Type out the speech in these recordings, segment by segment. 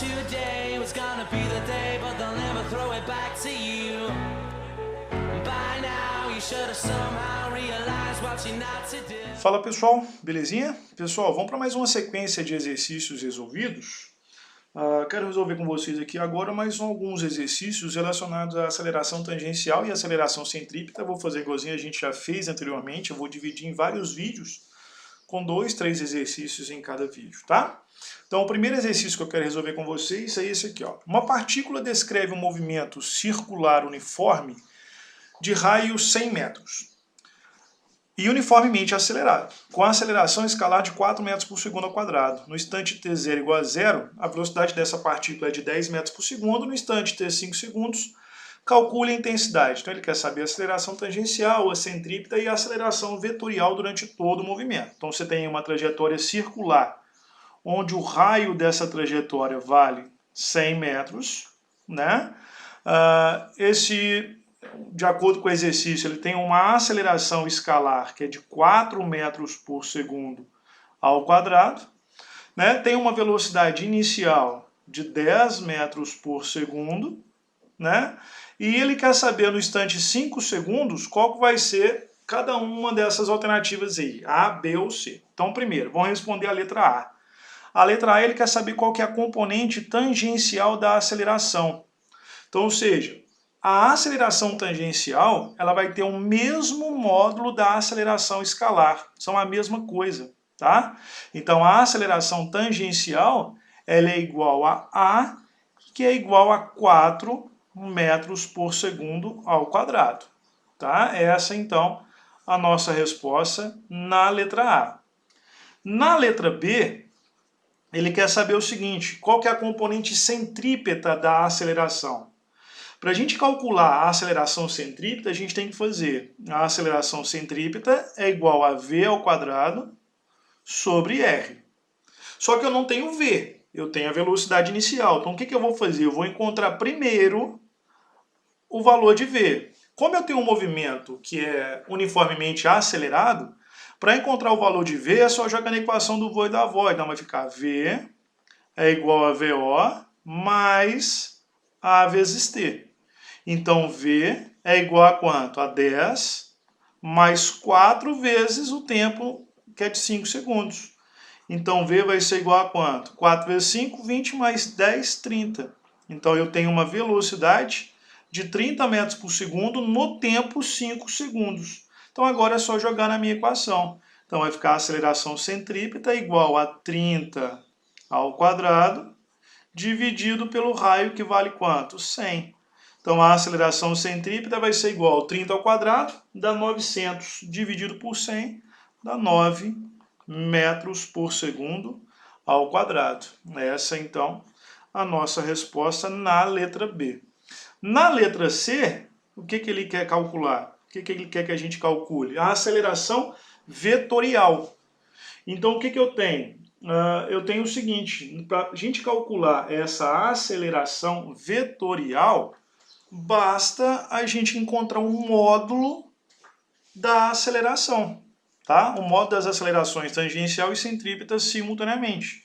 today was gonna be the day, but they'll never throw it back to you. By now you should have somehow realized what you're not to do. Fala pessoal, belezinha? Pessoal, vamos para mais uma sequência de exercícios resolvidos. Quero resolver com vocês aqui agora mais alguns exercícios relacionados à aceleração tangencial e aceleração centrípeta. Vou fazer igualzinho a gente já fez anteriormente, eu vou dividir em vários vídeos, com 2, 3 exercícios em cada vídeo, tá? Então o primeiro exercício que eu quero resolver com vocês é esse aqui, ó. Uma partícula descreve um movimento circular uniforme de raio 100 metros. E uniformemente acelerado, com a aceleração escalar de 4 metros por segundo ao quadrado. No instante t0 igual a 0, a velocidade dessa partícula é de 10 metros por segundo. No instante t 5 segundos, calcule a intensidade. Então ele quer saber a aceleração tangencial, a centrípeta e a aceleração vetorial durante todo o movimento. Então você tem uma trajetória circular, onde o raio dessa trajetória vale 100 metros, né? De acordo com o exercício, ele tem uma aceleração escalar que é de 4 metros por segundo ao quadrado, né? Tem uma velocidade inicial de 10 metros por segundo, né? E ele quer saber no instante 5 segundos qual que vai ser cada uma dessas alternativas aí, A, B ou C. Então, primeiro, vamos responder a letra A. A letra A ele quer saber qual que é a componente tangencial da aceleração. Então, ou seja, a aceleração tangencial ela vai ter o mesmo módulo da aceleração escalar. São a mesma coisa, tá? Então a aceleração tangencial ela é igual a A, que é igual a 4 metros por segundo ao quadrado. Tá? Essa então a nossa resposta na letra A. Na letra B, ele quer saber o seguinte, qual que é a componente centrípeta da aceleração? Para a gente calcular a aceleração centrípeta, a gente tem que fazer a aceleração centrípeta é igual a v ao quadrado sobre r. Só que eu não tenho v, eu tenho a velocidade inicial. Então o que eu vou fazer? Eu vou encontrar primeiro o valor de v. Como eu tenho um movimento que é uniformemente acelerado, para encontrar o valor de v é só jogar na equação do void da void. Então vai ficar v é igual a VO mais a vezes t. Então, V é igual a quanto? A 10 mais 4 vezes o tempo, que é de 5 segundos. Então, V vai ser igual a quanto? 4 vezes 5, 20 mais 10, 30. Então, eu tenho uma velocidade de 30 metros por segundo no tempo 5 segundos. Então, agora é só jogar na minha equação. Então, vai ficar a aceleração centrípeta igual a 30 ao quadrado, dividido pelo raio, que vale quanto? 100. Então a aceleração centrípeta vai ser igual a 30 ao quadrado, dá 900, dividido por 100, dá 9 metros por segundo ao quadrado. Essa então a nossa resposta na letra B. Na letra C, o que ele quer calcular? O que ele quer que a gente calcule? A aceleração vetorial. Então o que eu tenho? Eu tenho o seguinte, para a gente calcular essa aceleração vetorial, basta a gente encontrar um módulo da aceleração, tá? O módulo das acelerações tangencial e centrípeta simultaneamente.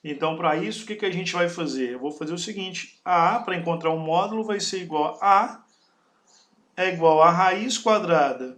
Então, para isso, o que a gente vai fazer? Eu vou fazer o seguinte, A, para encontrar um módulo, vai ser igual a é igual a raiz quadrada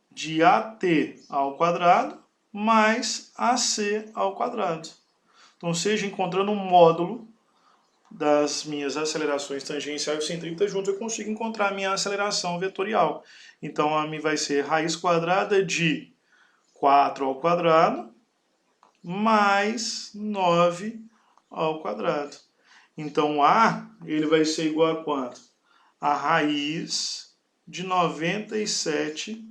de AT ao quadrado mais AC ao quadrado. Então, seja encontrando um módulo das minhas acelerações tangenciais e centrípetas junto, eu consigo encontrar a minha aceleração vetorial. Então, a minha vai ser raiz quadrada de 4 ao quadrado mais 9 ao quadrado. Então, A ele vai ser igual a quanto? A raiz de 97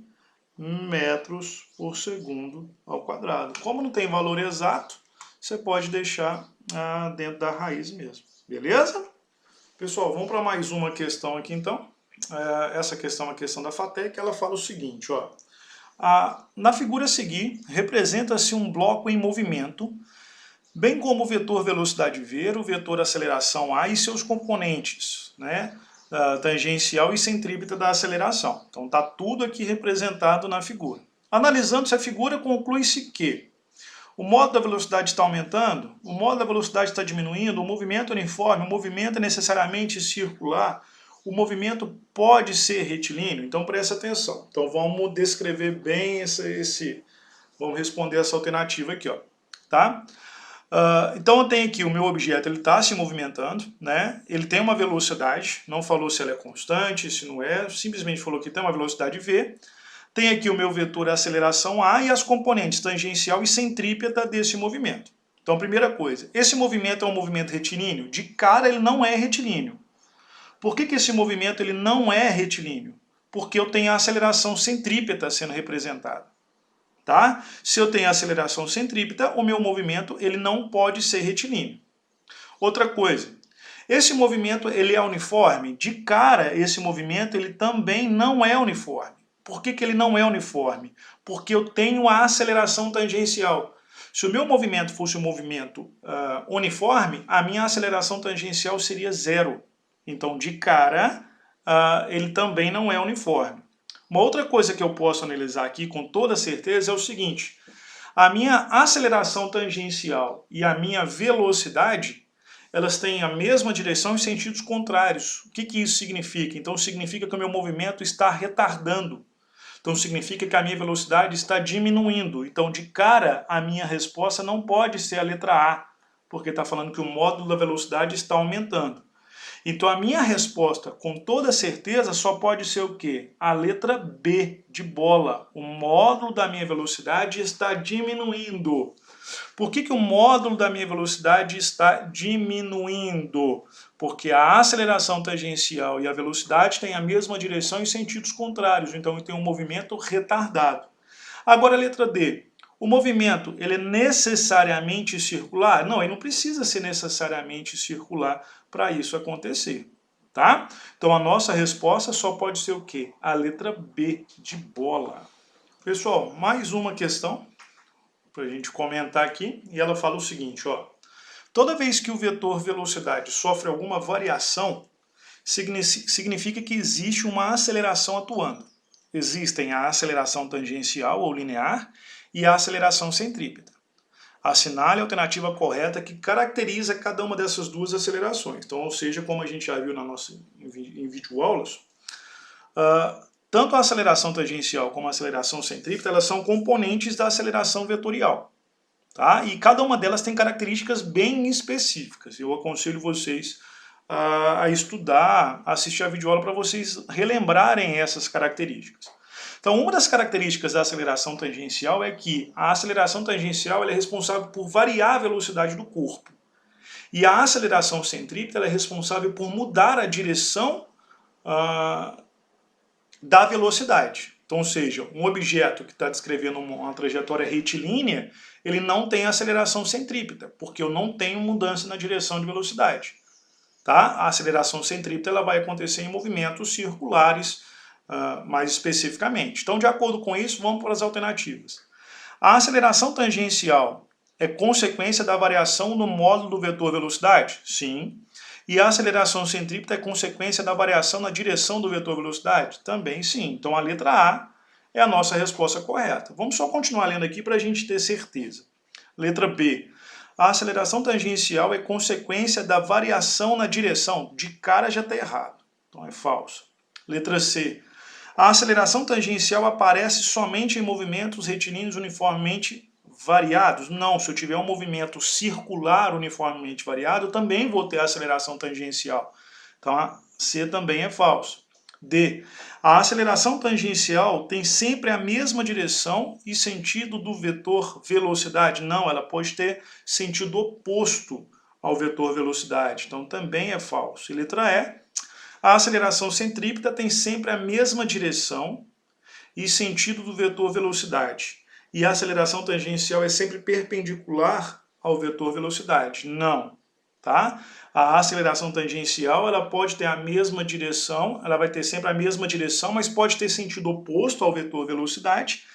metros por segundo ao quadrado. Como não tem valor exato, você pode deixar dentro da raiz mesmo. Beleza? Pessoal, vamos para mais uma questão aqui então. Essa questão é uma questão da FATEC, ela fala o seguinte, ó. Na figura a seguir, representa-se um bloco em movimento, bem como o vetor velocidade v, o vetor aceleração a e seus componentes, né? Tangencial e centrípeta da aceleração. Então está tudo aqui representado na figura. Analisando essa figura, conclui-se que O módulo da velocidade está aumentando? O módulo da velocidade está diminuindo? O movimento é uniforme? O movimento é necessariamente circular? O movimento pode ser retilíneo? Então presta atenção. Então vamos descrever bem vamos responder essa alternativa aqui, ó, tá? Então eu tenho aqui o meu objeto, ele está se movimentando, né? Ele tem uma velocidade, não falou se ela é constante, se não é, simplesmente falou que tem uma velocidade v. Tem aqui o meu vetor aceleração A e as componentes tangencial e centrípeta desse movimento. Então primeira coisa, esse movimento é um movimento retilíneo? De cara ele não é retilíneo. Por que esse movimento ele não é retilíneo? Porque eu tenho a aceleração centrípeta sendo representada. Tá? Se eu tenho aceleração centrípeta, o meu movimento ele não pode ser retilíneo. Outra coisa, esse movimento ele é uniforme? De cara, esse movimento ele também não é uniforme. Por que ele não é uniforme? Porque eu tenho a aceleração tangencial. Se o meu movimento fosse um movimento uniforme, a minha aceleração tangencial seria zero. Então, de cara, ele também não é uniforme. Uma outra coisa que eu posso analisar aqui com toda certeza é o seguinte: a minha aceleração tangencial e a minha velocidade, elas têm a mesma direção em sentidos contrários. O que isso significa? Então significa que o meu movimento está retardando. Então significa que a minha velocidade está diminuindo. Então de cara a minha resposta não pode ser a letra A, porque está falando que o módulo da velocidade está aumentando. Então a minha resposta, com toda certeza, só pode ser o quê? A letra B, de bola. O módulo da minha velocidade está diminuindo. Por que o módulo da minha velocidade está diminuindo? Porque a aceleração tangencial e a velocidade têm a mesma direção em sentidos contrários. Então eu tenho um movimento retardado. Agora a letra D. O movimento, ele é necessariamente circular? Não, ele não precisa ser necessariamente circular para isso acontecer, tá? Então a nossa resposta só pode ser o quê? A letra B, de bola. Pessoal, mais uma questão para a gente comentar aqui, e ela fala o seguinte, ó. Toda vez que o vetor velocidade sofre alguma variação, significa que existe uma aceleração atuando. Existem a aceleração tangencial ou linear e a aceleração centrípeta. Assinale a alternativa correta que caracteriza cada uma dessas duas acelerações. Então, ou seja, como a gente já viu em videoaulas, tanto a aceleração tangencial como a aceleração centrípeta, elas são componentes da aceleração vetorial. Tá? E cada uma delas tem características bem específicas. Eu aconselho vocês a estudar, a assistir a videoaula para vocês relembrarem essas características. Então, uma das características da aceleração tangencial é que a aceleração tangencial ela é responsável por variar a velocidade do corpo. E a aceleração centrípeta ela é responsável por mudar a direção da velocidade. Então, ou seja, um objeto que está descrevendo uma trajetória retilínea, ele não tem aceleração centrípeta, porque eu não tenho mudança na direção de velocidade. Tá? A aceleração centrípeta ela vai acontecer em movimentos circulares, mais especificamente. Então, de acordo com isso, vamos para as alternativas. A aceleração tangencial é consequência da variação no módulo do vetor velocidade? Sim. E a aceleração centrípeta é consequência da variação na direção do vetor velocidade? Também sim. Então, a letra A é a nossa resposta correta. Vamos só continuar lendo aqui para a gente ter certeza. Letra B. A aceleração tangencial é consequência da variação na direção? De cara já está errado. Então, é falso. Letra C. A aceleração tangencial aparece somente em movimentos retilíneos uniformemente variados? Não, se eu tiver um movimento circular uniformemente variado, eu também vou ter aceleração tangencial. Então a C também é falso. D. A aceleração tangencial tem sempre a mesma direção e sentido do vetor velocidade? Não, ela pode ter sentido oposto ao vetor velocidade. Então também é falso. E letra E. A aceleração centrípeta tem sempre a mesma direção e sentido do vetor velocidade. E a aceleração tangencial é sempre perpendicular ao vetor velocidade. Não. Tá? A aceleração tangencial ela pode ter a mesma direção, ela vai ter sempre a mesma direção, mas pode ter sentido oposto ao vetor velocidade.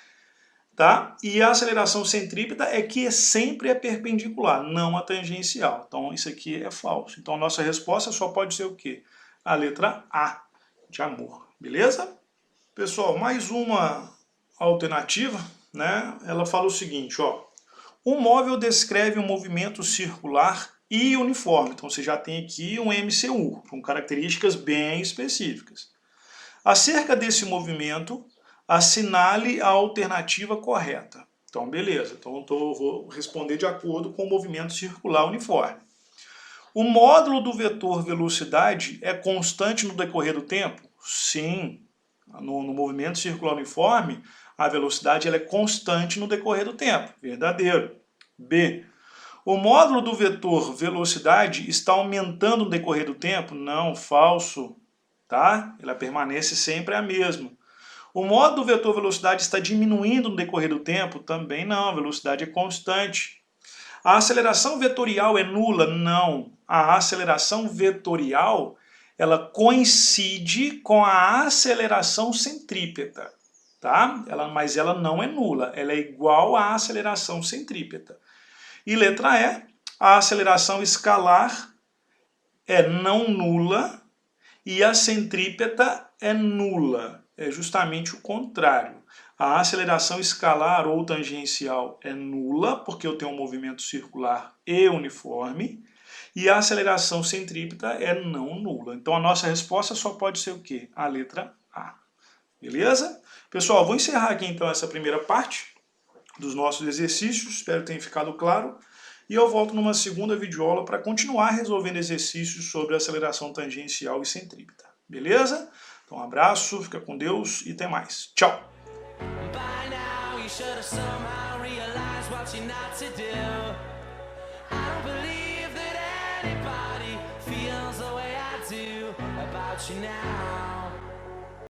Tá? E a aceleração centrípeta é que sempre é perpendicular, não a tangencial. Então isso aqui é falso. Então a nossa resposta só pode ser o quê? A letra A, de amor, beleza? Pessoal, mais uma alternativa, né? Ela fala o seguinte, ó. Um móvel descreve um movimento circular e uniforme. Então você já tem aqui um MCU, com características bem específicas. Acerca desse movimento, assinale a alternativa correta. Então beleza, então eu vou responder de acordo com o movimento circular uniforme. O módulo do vetor velocidade é constante no decorrer do tempo? Sim. No movimento circular uniforme, a velocidade ela é constante no decorrer do tempo. Verdadeiro. B. O módulo do vetor velocidade está aumentando no decorrer do tempo? Não, falso. Tá? Ela permanece sempre a mesma. O módulo do vetor velocidade está diminuindo no decorrer do tempo? Também não, a velocidade é constante. A aceleração vetorial é nula? Não. A aceleração vetorial ela coincide com a aceleração centrípeta, tá? Mas ela não é nula, ela é igual à aceleração centrípeta. E letra E, a aceleração escalar é não nula e a centrípeta é nula. É justamente o contrário. A aceleração escalar ou tangencial é nula, porque eu tenho um movimento circular e uniforme, e a aceleração centrípeta é não nula. Então a nossa resposta só pode ser o quê? A letra A. Beleza? Pessoal, vou encerrar aqui então essa primeira parte dos nossos exercícios, espero que tenha ficado claro, e eu volto numa segunda videoaula para continuar resolvendo exercícios sobre aceleração tangencial e centrípeta. Beleza? Então um abraço, fica com Deus e até mais. Tchau! By now you should have somehow realized what you're not to do. I don't believe that anybody feels the way I do about you now.